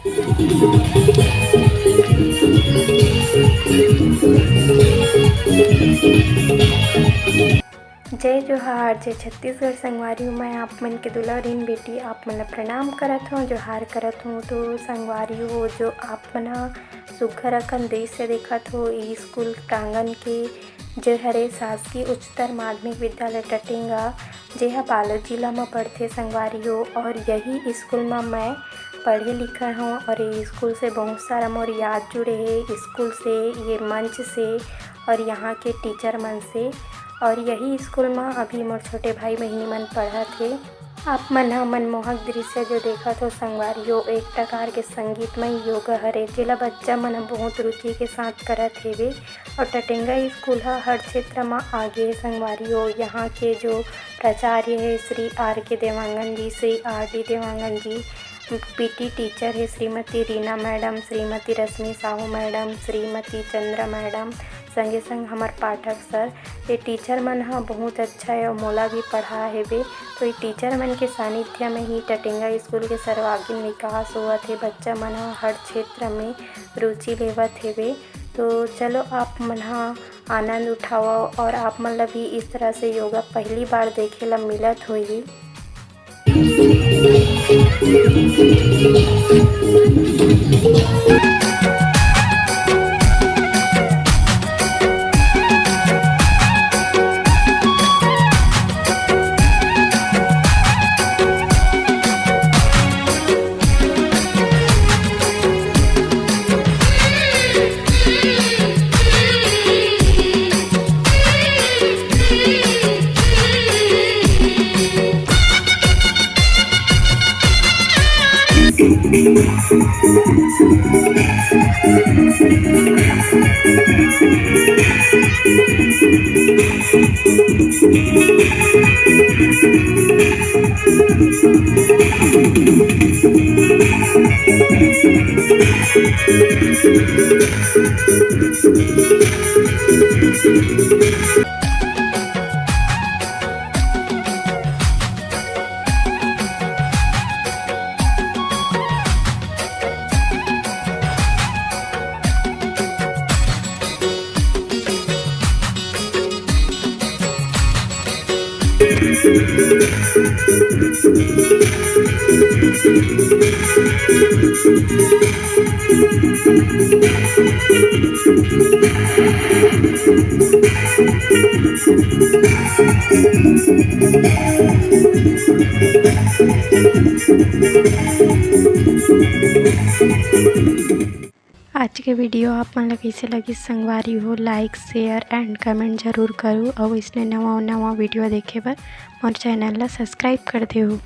जय जोहार, जय छत्तीसगढ़। संगवारी मैं आप मन के दुलारीन बेटी आप मन ला प्रणाम करत हूँ, जोहार करत हूँ। तो संगवारी हो जो आप मन सुघ्घर अकन दृश्य देखत हो ई स्कूल प्रांगण के जो हरे शासकीय उच्चतर माध्यमिक विद्यालय टटिंगा जेहा बालोद जिला में पढ़थे संगवारी हो। और यही स्कूल में मैं पढ़े लिखे हूँ और ये स्कूल से बहुत सारा मोर याद जुड़े है, स्कूल से, ये मंच से और यहाँ के टीचर मन से। और यही स्कूल में अभी मोर छोटे भाई बहिनी मन पढ़त थे। आप मन ह मनमोहक दृश्य जो देखत हो संगवारी हो एक प्रकार के संगीतमय योगा हरे जेला बच्चा मन बहुत रुचि के साथ करत हेवे। और टटिंगा स्कूल हर क्षेत्र में आगे है संगवारी हो। यहाँ के जो प्राचार्य है श्री आर के देवांगन जी, श्री आर डी देवांगन जी, पीटी टीचर है श्रीमती रीना मैडम, श्रीमती रश्मि साहू मैडम, श्रीमती चंद्रा मैडम, संगे संग हमार पाठक सर। ये टीचर मन ह बहुत अच्छा है और मोला भी पढ़ा हेवे। तो ये टीचर मन के सानिध्य में ही टटिंगा स्कूल के सर्वांगीण विकास होवत है। बच्चा मन हर क्षेत्र में रुचि लेवत हेवे। तो चलो आप मन आनंद उठाओ और आप मन ला भी इस तरह से योगा पहली बार देखे ला मिलत होही। आज के वीडियो आप मन ला कइसे लगी संगवारी हो, लाइक शेयर एंड कमेंट जरूर करूँ। और इसने नवा वीडियो देखे बर मोर चैनल ला सब्सक्राइब कर देहु।